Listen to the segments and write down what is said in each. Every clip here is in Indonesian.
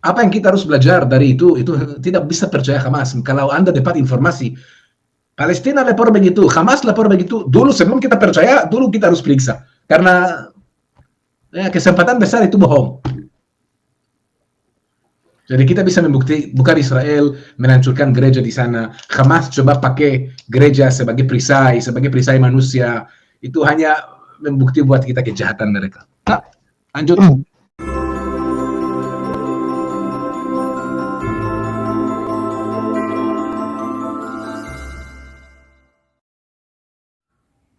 Apa yang kita harus belajar dari itu tidak bisa percaya Hamas. Kalau Anda dapat informasi, Palestina lapor begitu, Hamas lapor begitu, dulu sebelum kita percaya, dulu kita harus periksa. Karena kesempatan besar itu bohong. Jadi kita bisa membukti, bukan Israel menghancurkan gereja di sana. Hamas coba pakai gereja sebagai perisai manusia. Itu hanya membukti buat kita kejahatan mereka. Nah, lanjut.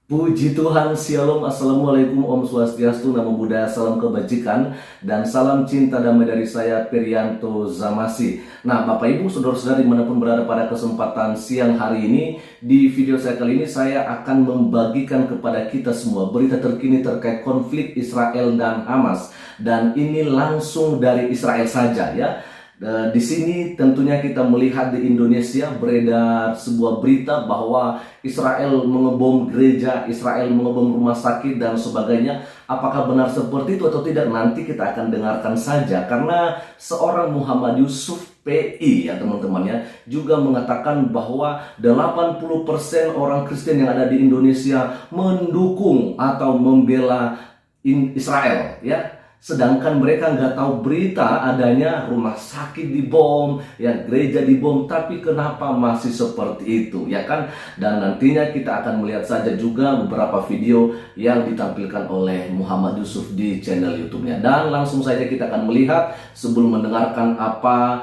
Puji Tuhan, Shalom, Assalamualaikum, Om Swastiastu, Namo Buddhaya, salam kebajikan, dan salam cinta damai dari saya, Perianto Zamasi. Nah, Bapak Ibu, Saudara-saudari dimanapun berada pada kesempatan siang hari ini, di video saya kali ini saya akan membagikan kepada kita semua berita terkini terkait konflik Israel dan Hamas. Dan ini langsung dari Israel saja ya. Di sini tentunya kita melihat di Indonesia beredar sebuah berita bahwa Israel mengebom gereja, Israel mengebom rumah sakit dan sebagainya. Apakah benar seperti itu atau tidak? Nanti kita akan dengarkan saja, karena seorang Muhammad Yusuf PI ya teman-teman ya, juga mengatakan bahwa 80% orang Kristen yang ada di Indonesia mendukung atau membela Israel ya. Sedangkan mereka nggak tahu berita adanya rumah sakit dibom, ya gereja dibom, tapi kenapa masih seperti itu, ya kan? Dan nantinya kita akan melihat saja juga beberapa video yang ditampilkan oleh Muhammad Yusuf di channel YouTube-nya. Dan langsung saja kita akan melihat sebelum mendengarkan apa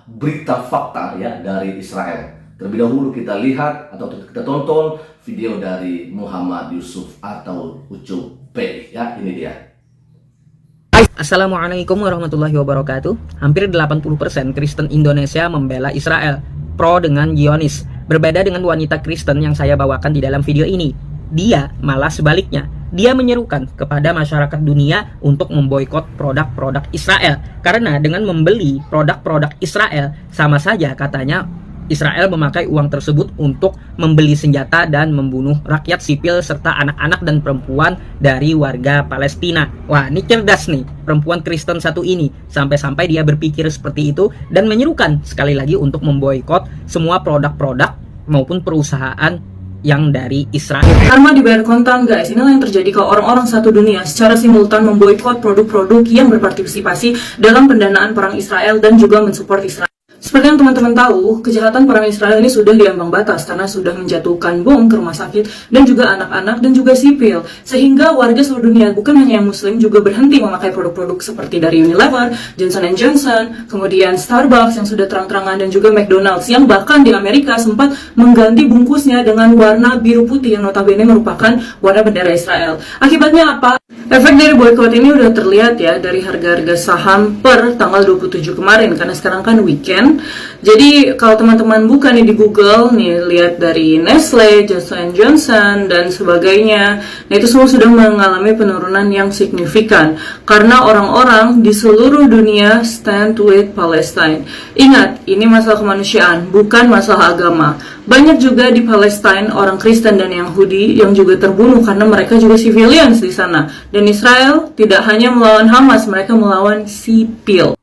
berita fakta ya dari Israel. Terlebih dahulu kita lihat atau kita tonton video dari Muhammad Yusuf atau Ucup P ya, ini dia. Assalamualaikum warahmatullahi wabarakatuh. Hampir 80% Kristen Indonesia membela Israel, pro dengan Zionis. Berbeda dengan wanita Kristen yang saya bawakan di dalam video ini. Dia malah sebaliknya. Dia menyerukan kepada masyarakat dunia untuk memboikot produk-produk Israel. Karena dengan membeli produk-produk Israel, sama saja katanya Israel memakai uang tersebut untuk membeli senjata dan membunuh rakyat sipil serta anak-anak dan perempuan dari warga Palestina. Wah, ini cerdas nih perempuan Kristen satu ini. Sampai-sampai dia berpikir seperti itu dan menyerukan sekali lagi untuk memboikot semua produk-produk maupun perusahaan yang dari Israel. Karma dibayar kontan guys, inilah yang terjadi kalau orang-orang satu dunia secara simultan memboikot produk-produk yang berpartisipasi dalam pendanaan perang Israel dan juga mensupport Israel. Seperti yang teman-teman tahu, kejahatan perang Israel ini sudah diambang batas karena sudah menjatuhkan bom ke rumah sakit dan juga anak-anak dan juga sipil. Sehingga warga seluruh dunia, bukan hanya yang muslim, juga berhenti memakai produk-produk seperti dari Unilever, Johnson & Johnson, kemudian Starbucks yang sudah terang-terangan, dan juga McDonald's yang bahkan di Amerika sempat mengganti bungkusnya dengan warna biru putih yang notabene merupakan warna bendera Israel. Akibatnya apa? Efek dari boykot ini udah terlihat ya dari harga-harga saham per tanggal 27 kemarin, karena sekarang kan weekend. Jadi kalau teman-teman buka nih di Google nih, lihat dari Nestle, Johnson & Johnson dan sebagainya, nah itu semua sudah mengalami penurunan yang signifikan karena orang-orang di seluruh dunia stand with Palestine. Ingat, ini masalah kemanusiaan, bukan masalah agama. Banyak juga di Palestine orang Kristen dan Yahudi yang juga terbunuh karena mereka juga civilians di sana. Dan Israel tidak hanya melawan Hamas, mereka melawan sipil.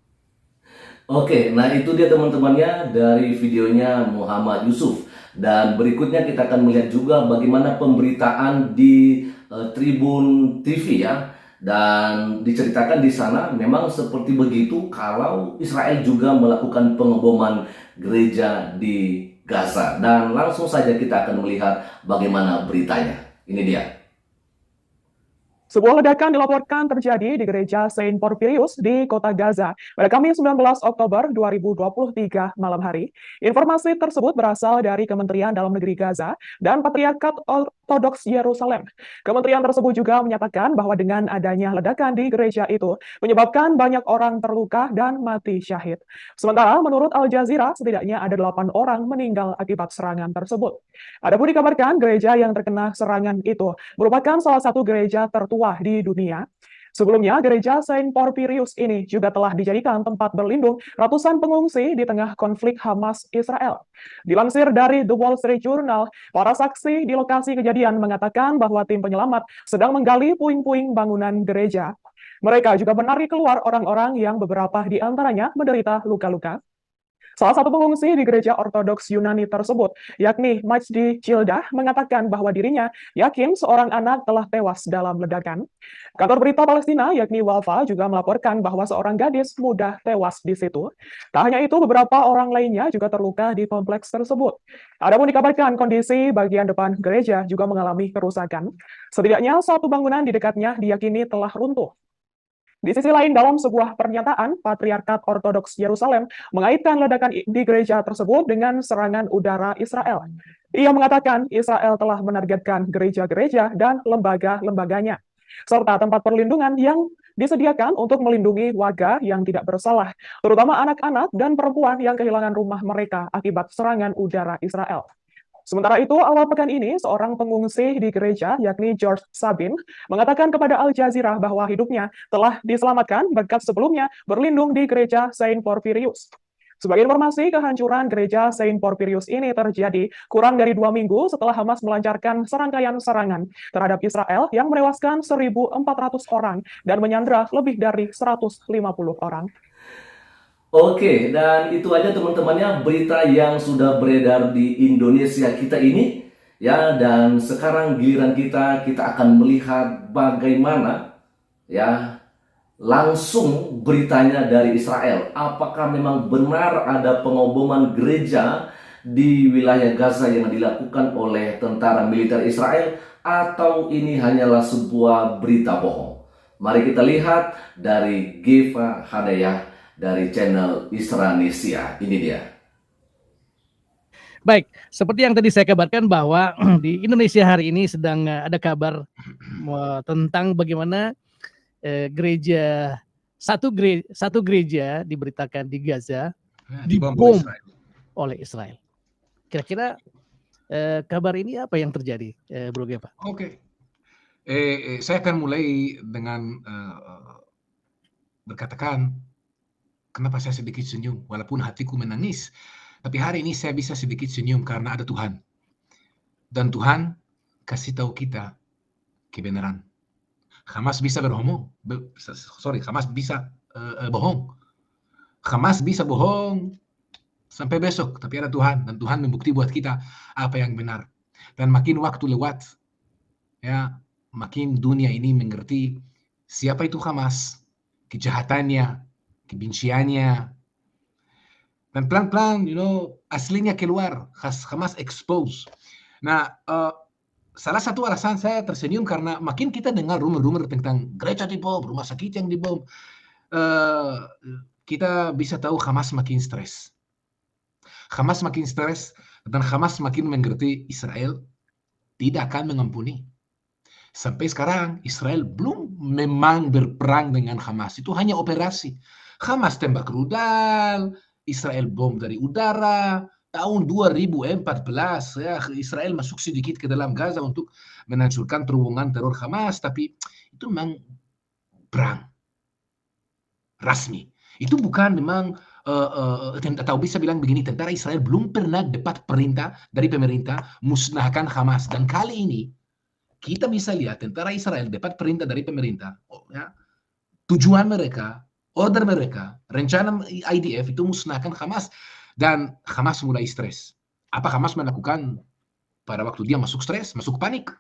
Oke, nah itu dia teman-temannya dari videonya Muhammad Yusuf. Dan berikutnya kita akan melihat juga bagaimana pemberitaan di Tribun TV ya. Dan diceritakan di sana memang seperti begitu kalau Israel juga melakukan pengeboman gereja di Gaza. Dan langsung saja kita akan melihat bagaimana beritanya. Ini dia. Sebuah ledakan dilaporkan terjadi di gereja Saint Porphyrius di kota Gaza pada Kamis 19 Oktober 2023 malam hari. Informasi tersebut berasal dari Kementerian Dalam Negeri Gaza dan Patriarkat Ortodoks Yerusalem. Kementerian tersebut juga menyatakan bahwa dengan adanya ledakan di gereja itu menyebabkan banyak orang terluka dan mati syahid. Sementara menurut Al Jazeera setidaknya ada 8 orang meninggal akibat serangan tersebut. Adapun dikabarkan gereja yang terkena serangan itu merupakan salah satu gereja tertua di dunia. Sebelumnya, gereja Saint Porphyrius ini juga telah dijadikan tempat berlindung ratusan pengungsi di tengah konflik Hamas-Israel. Dilansir dari The Wall Street Journal, para saksi di lokasi kejadian mengatakan bahwa tim penyelamat sedang menggali puing-puing bangunan gereja. Mereka juga menarik keluar orang-orang yang beberapa di antaranya menderita luka-luka. Salah satu pengungsi di gereja Ortodoks Yunani tersebut, yakni Majdi Cildah, mengatakan bahwa dirinya yakin seorang anak telah tewas dalam ledakan. Kantor berita Palestina, yakni Wafa, juga melaporkan bahwa seorang gadis muda tewas di situ. Tak hanya itu, beberapa orang lainnya juga terluka di kompleks tersebut. Adapun dikabarkan kondisi bagian depan gereja juga mengalami kerusakan. Setidaknya satu bangunan di dekatnya diyakini telah runtuh. Di sisi lain, dalam sebuah pernyataan, Patriarkat Ortodoks Yerusalem mengaitkan ledakan di gereja tersebut dengan serangan udara Israel. Ia mengatakan Israel telah menargetkan gereja-gereja dan lembaga-lembaganya, serta tempat perlindungan yang disediakan untuk melindungi warga yang tidak bersalah, terutama anak-anak dan perempuan yang kehilangan rumah mereka akibat serangan udara Israel. Sementara itu, awal pekan ini, seorang pengungsi di gereja, yakni George Sabin, mengatakan kepada Al Jazeera bahwa hidupnya telah diselamatkan berkat sebelumnya berlindung di gereja Saint Porphyrius. Sebagai informasi, kehancuran gereja Saint Porphyrius ini terjadi kurang dari 2 minggu setelah Hamas melancarkan serangkaian serangan terhadap Israel yang menewaskan 1.400 orang dan menyandra lebih dari 150 orang. Oke, dan itu aja teman-temannya berita yang sudah beredar di Indonesia kita ini. Ya, dan sekarang giliran kita akan melihat bagaimana ya langsung beritanya dari Israel. Apakah memang benar ada pengoboman gereja di wilayah Gaza yang dilakukan oleh tentara militer Israel, atau ini hanyalah sebuah berita bohong? Mari kita lihat dari Geva Hadayah dari channel Isranesia. Ini dia. Baik, seperti yang tadi saya kabarkan bahwa di Indonesia hari ini sedang ada kabar tentang bagaimana satu gereja diberitakan di Gaza dibom oleh Israel. Kira-kira kabar ini apa yang terjadi, Bro Geva? Oke. Saya akan mulai dengan berkatakan kenapa saya sedikit senyum, walaupun hatiku menangis. Tapi hari ini saya bisa sedikit senyum karena ada Tuhan. Dan Tuhan kasih tahu kita kebenaran. Hamas bisa Hamas bisa bohong. Hamas bisa bohong sampai besok, tapi ada Tuhan. Dan Tuhan membukti buat kita apa yang benar. Dan makin waktu lewat, ya, makin dunia ini mengerti siapa itu Hamas, kejahatannya, kebenciannya, dan pelan-pelan, aslinya keluar, Hamas expose. Nah, salah satu alasan saya tersenyum karena makin kita dengar rumor-rumor tentang gereja dibom, rumah sakit yang dibom, kita bisa tahu Hamas makin stres. Hamas makin stres dan Hamas makin mengerti Israel tidak akan mengampuni. Sampai sekarang Israel belum memang berperang dengan Hamas. Itu hanya operasi. Hamas tembak rudal, Israel bom dari udara. Tahun 2014 ya, Israel masuk sedikit ke dalam Gaza untuk menghancurkan terowongan teror Hamas, tapi itu memang perang rasmi. Itu bukan memang atau bisa bilang begini, tentara Israel belum pernah dapat perintah dari pemerintah musnahkan Hamas. Dan kali ini kita bisa lihat tentara Israel dapat perintah dari pemerintah. Tujuan mereka, order mereka, rencana IDF itu musnahkan Hamas. Dan Hamas mulai stres. Apa Hamas melakukan pada waktu dia masuk stres, masuk panik?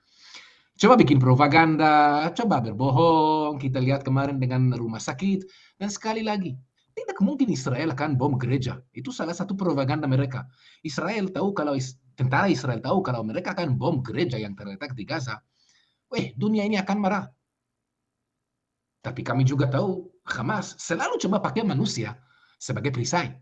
Coba bikin propaganda, coba berbohong. Kita lihat kemarin dengan rumah sakit. Dan sekali lagi, tidak mungkin Israel akan bom gereja. Itu salah satu propaganda mereka. Tentara Israel tahu kalau mereka akan bom gereja yang terletak di Gaza, dunia ini akan marah. Tapi kami juga tahu Hamas selalu coba pakai manusia sebagai perisai.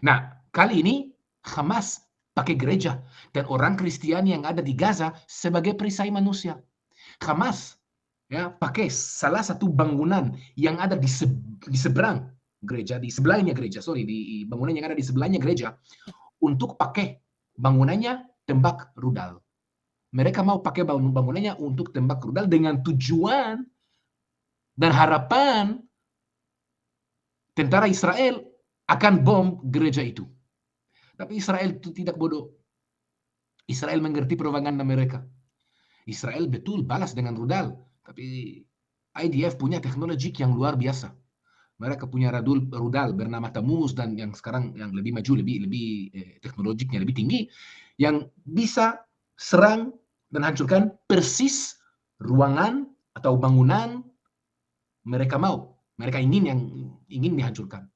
Nah, kali ini Hamas pakai gereja dan orang Kristiani yang ada di Gaza sebagai perisai manusia. Hamas pakai salah satu bangunan yang ada di seberang gereja, di bangunan yang ada di sebelahnya gereja untuk pakai bangunannya tembak rudal. Mereka mau pakai bangunannya untuk tembak rudal dengan tujuan dan harapan tentara Israel akan bom gereja itu. Tapi Israel itu tidak bodoh. Israel mengerti propaganda mereka. Israel betul balas dengan rudal, tapi IDF punya teknologi yang luar biasa. Mereka punya rudal bernama Tamus dan yang sekarang yang lebih maju, lebih teknologinya lebih tinggi, yang bisa serang dan hancurkan persis ruangan atau bangunan mereka ingin dihancurkan.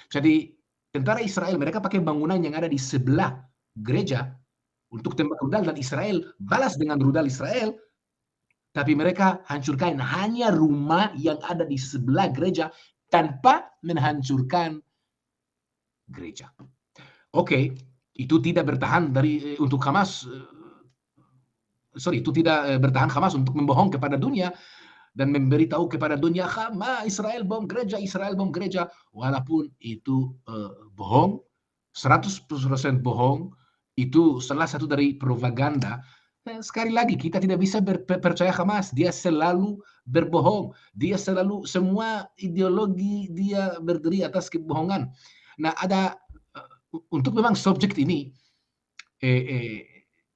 Jadi tentara Israel mereka pakai bangunan yang ada di sebelah gereja untuk tembak rudal dan Israel balas dengan rudal Israel, tapi mereka hancurkan hanya rumah yang ada di sebelah gereja tanpa menghancurkan gereja. Oke, itu tidak bertahan untuk Hamas. Itu tidak bertahan Hamas untuk membohong kepada dunia dan memberitahu kepada dunia, Israel bom gereja, walaupun itu bohong, 100% bohong, itu salah satu dari propaganda. Sekali lagi, kita tidak bisa percaya Hamas, dia selalu berbohong, dia selalu, semua ideologi dia berdiri atas kebohongan. Nah, untuk memang subjek ini,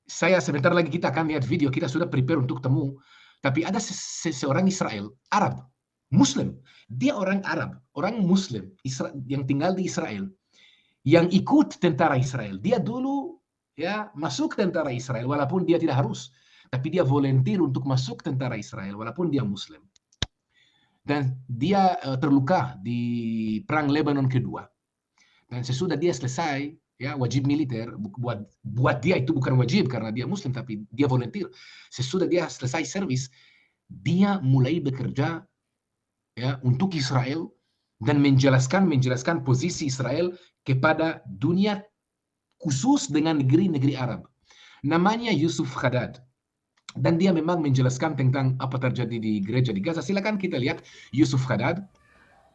saya sebentar lagi kita akan lihat video, kita sudah prepare untuk temu. Tapi ada seorang Israel, Arab, Muslim. Dia orang Arab, orang Muslim yang tinggal di Israel, yang ikut tentara Israel. Dia dulu masuk tentara Israel, walaupun dia tidak harus. Tapi dia volunteer untuk masuk tentara Israel, walaupun dia Muslim. Dan dia terluka di Perang Lebanon kedua. Dan sesudah dia selesai, wajib militer, buat dia itu bukan wajib karena dia Muslim, tapi dia volunteer. Sesudah dia selesai servis, dia mulai bekerja untuk Israel dan menjelaskan posisi Israel kepada dunia, khusus dengan negeri-negeri Arab. Namanya Yusuf Haddad. Dan dia memang menjelaskan tentang apa terjadi di gereja di Gaza. Silakan kita lihat Yusuf Haddad.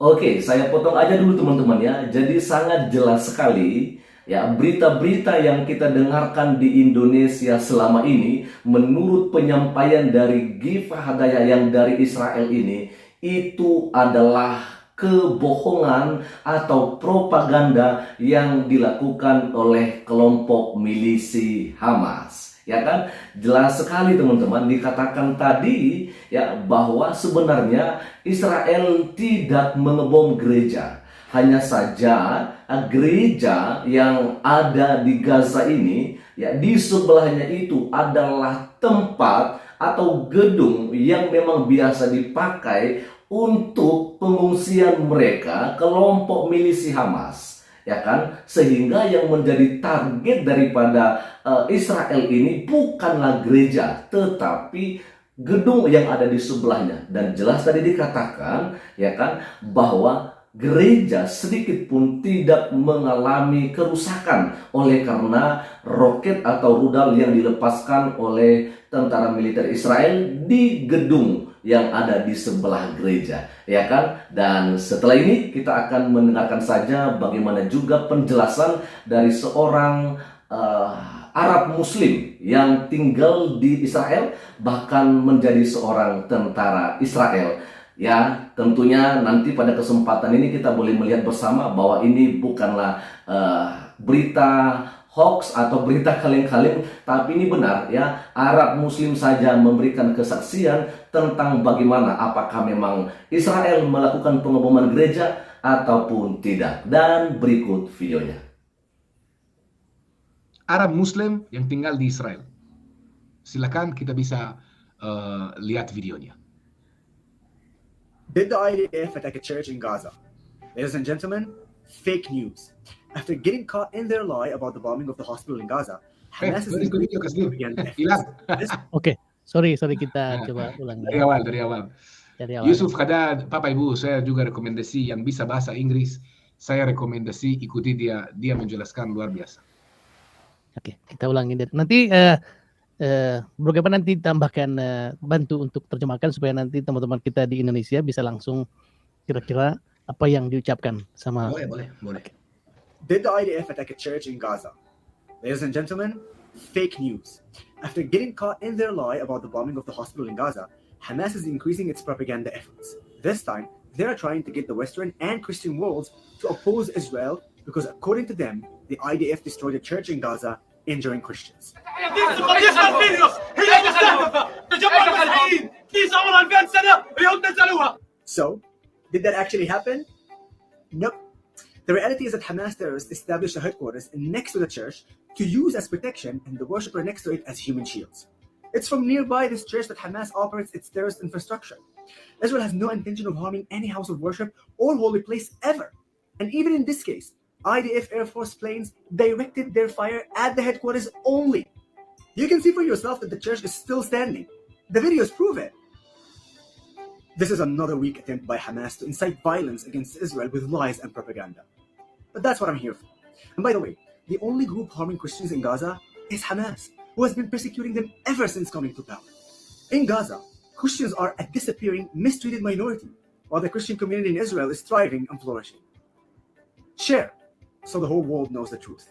Oke, saya potong aja dulu teman-teman ya. Jadi sangat jelas sekali ya, berita-berita yang kita dengarkan di Indonesia selama ini, menurut penyampaian dari Giva Hadaya yang dari Israel ini, itu adalah kebohongan atau propaganda yang dilakukan oleh kelompok milisi Hamas. Ya kan, jelas sekali teman-teman, dikatakan tadi ya bahwa sebenarnya Israel tidak mengebom gereja. Hanya saja gereja yang ada di Gaza ini, ya di sebelahnya itu adalah tempat atau gedung yang memang biasa dipakai untuk pengungsian mereka, kelompok milisi Hamas. Ya kan, sehingga yang menjadi target daripada Israel ini bukanlah gereja, tetapi gedung yang ada di sebelahnya. Dan jelas tadi dikatakan ya kan bahwa gereja sedikit pun tidak mengalami kerusakan oleh karena roket atau rudal yang dilepaskan oleh tentara militer Israel di gedung yang ada di sebelah gereja, ya kan? Dan setelah ini kita akan mendengarkan saja bagaimana juga penjelasan dari seorang Arab Muslim yang tinggal di Israel, bahkan menjadi seorang tentara Israel. Ya, tentunya nanti pada kesempatan ini kita boleh melihat bersama bahwa ini bukanlah berita hoax atau berita kaleng-kaleng, tapi ini benar ya, Arab Muslim saja memberikan kesaksian tentang bagaimana apakah memang Israel melakukan pengeboman gereja ataupun tidak. Dan berikut videonya. Arab Muslim yang tinggal di Israel. Silakan kita bisa lihat videonya. Did the IDF attack a church in Gaza? Ladies and gentlemen, fake news. After getting caught in their lie about the bombing of the hospital in Gaza, Hamas is Oke, sorry kita coba ulang. Dari awal. Yusuf Haddad, Bapak Ibu, saya juga rekomendasi yang bisa bahasa Inggris. Saya rekomendasi ikuti dia menjelaskan luar biasa. Oke, kita ulangi. Nanti bagaimana nanti tambahkan bantu untuk terjemahkan supaya nanti teman-teman kita di Indonesia bisa langsung kira-kira apa yang diucapkan sama. Boleh. Did the IDF attack a church in Gaza? Ladies and gentlemen, fake news. After getting caught in their lie about the bombing of the hospital in Gaza, Hamas is increasing its propaganda efforts. This time, they are trying to get the Western and Christian worlds to oppose Israel because, according to them, the IDF destroyed a church in Gaza, injuring Christians. So, did that actually happen? Nope. The reality is that Hamas terrorists established a headquarters next to the church to use as protection and the worshipper next to it as human shields. It's from nearby this church that Hamas operates its terrorist infrastructure. Israel has no intention of harming any house of worship or holy place ever. And even in this case, IDF Air Force planes directed their fire at the headquarters only. You can see for yourself that the church is still standing. The videos prove it. This is another weak attempt by Hamas to incite violence against Israel with lies and propaganda. But that's what I'm here for. And by the way, the only group harming Christians in Gaza is Hamas, who has been persecuting them ever since coming to power. In Gaza, Christians are a disappearing, mistreated minority, while the Christian community in Israel is thriving and flourishing. Share, so the whole world knows the truth.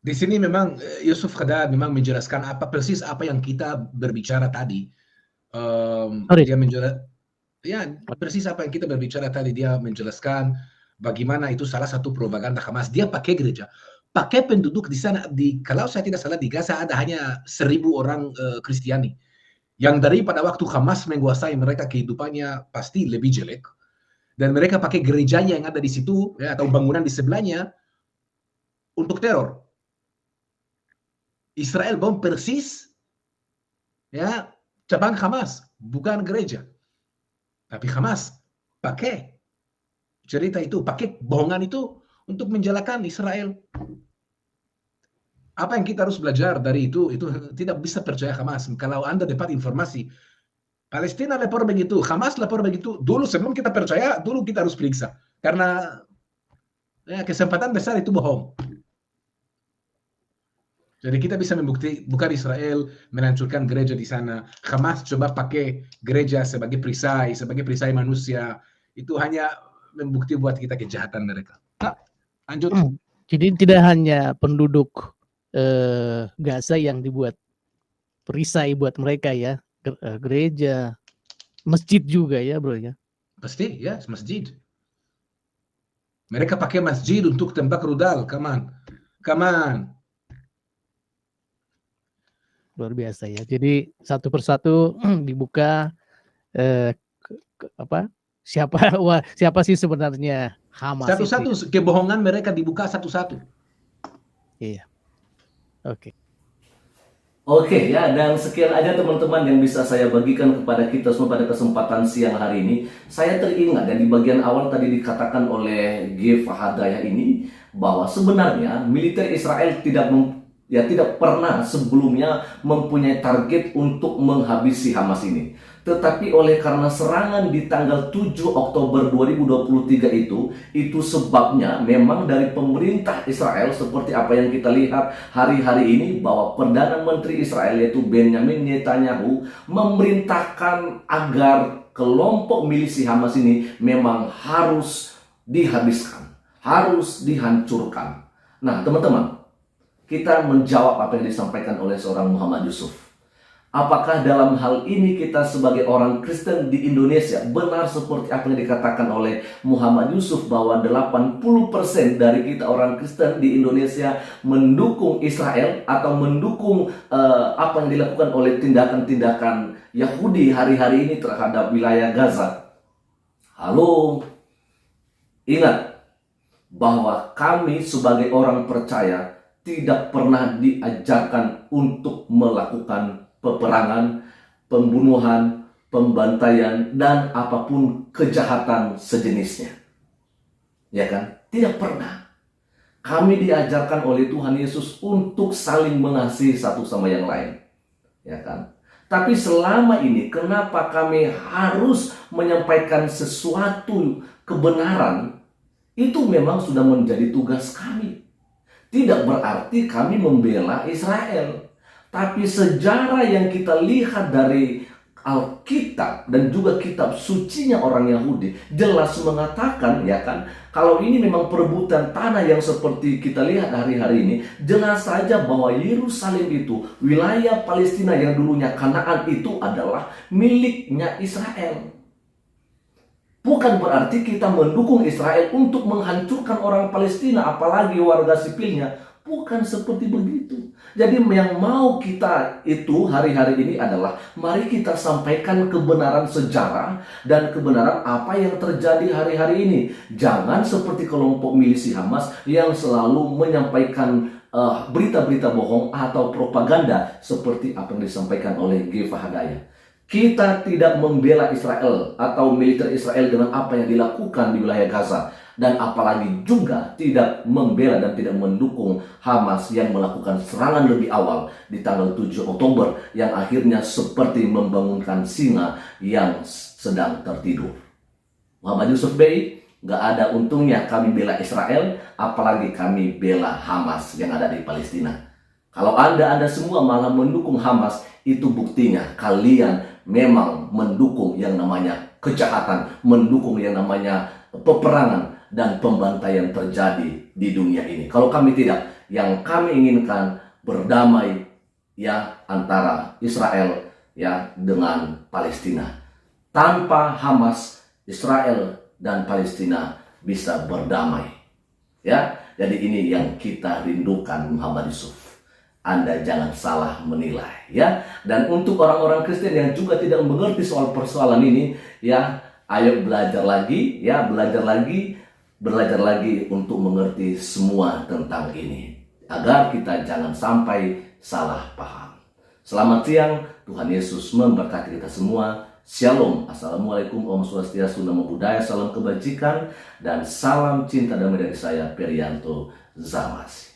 Di sini memang Yusuf Haddad memang menjelaskan persis apa yang kita berbicara tadi. Dia persis apa yang kita berbicara tadi. Dia menjelaskan bagaimana itu salah satu propaganda Hamas. Dia pakai gereja, pakai penduduk di sana. Kalau saya tidak salah di Gaza ada hanya 1.000 orang Kristiani. Yang daripada waktu Hamas menguasai mereka kehidupannya pasti lebih jelek. Dan mereka pakai gerejanya yang ada di situ atau bangunan di sebelahnya untuk teror. Israel bom persis cabang Hamas, bukan gereja. Tapi Hamas pakai cerita itu, pakai bohongan itu untuk menjelekan Israel. Apa yang kita harus belajar dari itu tidak bisa percaya Hamas. Kalau Anda dapat informasi, Palestina lapor begitu, Hamas lapor begitu, dulu sebelum kita percaya, dulu kita harus periksa. Karena kesempatan besar itu bohong. Jadi kita bisa membukti bukan Israel menghancurkan gereja di sana. Hamas coba pakai gereja sebagai perisai manusia. Itu hanya membukti buat kita kejahatan mereka. Nah, lanjut. Jadi tidak hanya penduduk Gaza yang dibuat perisai buat mereka ya, gereja, masjid juga ya bro ya. Pasti ya, masjid. Mereka pakai masjid untuk tembak rudal. Come on. Luar biasa ya. Jadi satu persatu dibuka siapa sih sebenarnya Hamas? Satu-satu kebohongan mereka dibuka satu-satu. Iya. Oke. Oke ya, dan sekian aja teman-teman yang bisa saya bagikan kepada kita semua pada kesempatan siang hari ini. Saya teringat dan di bagian awal tadi dikatakan oleh G. Fahadaya ini bahwa sebenarnya militer Israel tidak pernah sebelumnya mempunyai target untuk menghabisi Hamas ini. Tetapi oleh karena serangan di tanggal 7 Oktober 2023 itu sebabnya memang dari pemerintah Israel seperti apa yang kita lihat hari-hari ini bahwa Perdana Menteri Israel yaitu Benjamin Netanyahu memerintahkan agar kelompok milisi Hamas ini memang harus dihabiskan, harus dihancurkan. Nah teman-teman, kita menjawab apa yang disampaikan oleh seorang Muhammad Yusuf. Apakah dalam hal ini kita sebagai orang Kristen di Indonesia benar seperti apa yang dikatakan oleh Muhammad Yusuf bahwa 80% dari kita orang Kristen di Indonesia mendukung Israel atau mendukung apa yang dilakukan oleh tindakan-tindakan Yahudi hari-hari ini terhadap wilayah Gaza? Halo, ingat bahwa kami sebagai orang percaya tidak pernah diajarkan untuk melakukan peperangan, pembunuhan, pembantaian, dan apapun kejahatan sejenisnya. Ya kan? Tidak pernah. Kami diajarkan oleh Tuhan Yesus untuk saling mengasihi satu sama yang lain. Ya kan? Tapi selama ini, kenapa kami harus menyampaikan sesuatu kebenaran? Itu memang sudah menjadi tugas kami. Tidak berarti kami membela Israel. Tapi sejarah yang kita lihat dari Alkitab dan juga kitab sucinya orang Yahudi jelas mengatakan ya kan, kalau ini memang perebutan tanah yang seperti kita lihat hari-hari ini, jelas saja bahwa Yerusalem itu, wilayah Palestina yang dulunya Kanaan itu adalah miliknya Israel. Bukan berarti kita mendukung Israel untuk menghancurkan orang Palestina, apalagi warga sipilnya. Bukan seperti begitu. Jadi yang mau kita itu hari-hari ini adalah mari kita sampaikan kebenaran sejarah dan kebenaran apa yang terjadi hari-hari ini. Jangan seperti kelompok milisi Hamas yang selalu menyampaikan berita-berita bohong atau propaganda seperti apa yang disampaikan oleh Giva Hadaya. Kita tidak membela Israel atau militer Israel dengan apa yang dilakukan di wilayah Gaza. Dan apalagi juga tidak membela dan tidak mendukung Hamas yang melakukan serangan lebih awal di tanggal 7 Oktober yang akhirnya seperti membangunkan singa yang sedang tertidur. Muhammad Yusuf Bey, gak ada untungnya kami bela Israel, apalagi kami bela Hamas yang ada di Palestina. Kalau Anda semua malah mendukung Hamas, itu buktinya kalian memang mendukung yang namanya kejahatan, mendukung yang namanya peperangan dan pembantaian terjadi di dunia ini. Kalau kami tidak, yang kami inginkan berdamai ya antara Israel ya dengan Palestina. Tanpa Hamas, Israel dan Palestina bisa berdamai. Ya, jadi ini yang kita rindukan Muhammad Yusuf. Anda jangan salah menilai ya. Dan untuk orang-orang Kristen yang juga tidak mengerti soal persoalan ini ya, ayo belajar lagi ya, belajar lagi untuk mengerti semua tentang ini agar kita jangan sampai salah paham. Selamat siang, Tuhan Yesus memberkati kita semua. Shalom, assalamualaikum, Om Swastiastu, Namo Buddhaya, salam kebajikan dan salam cinta damai dari saya Perianto Zamasi.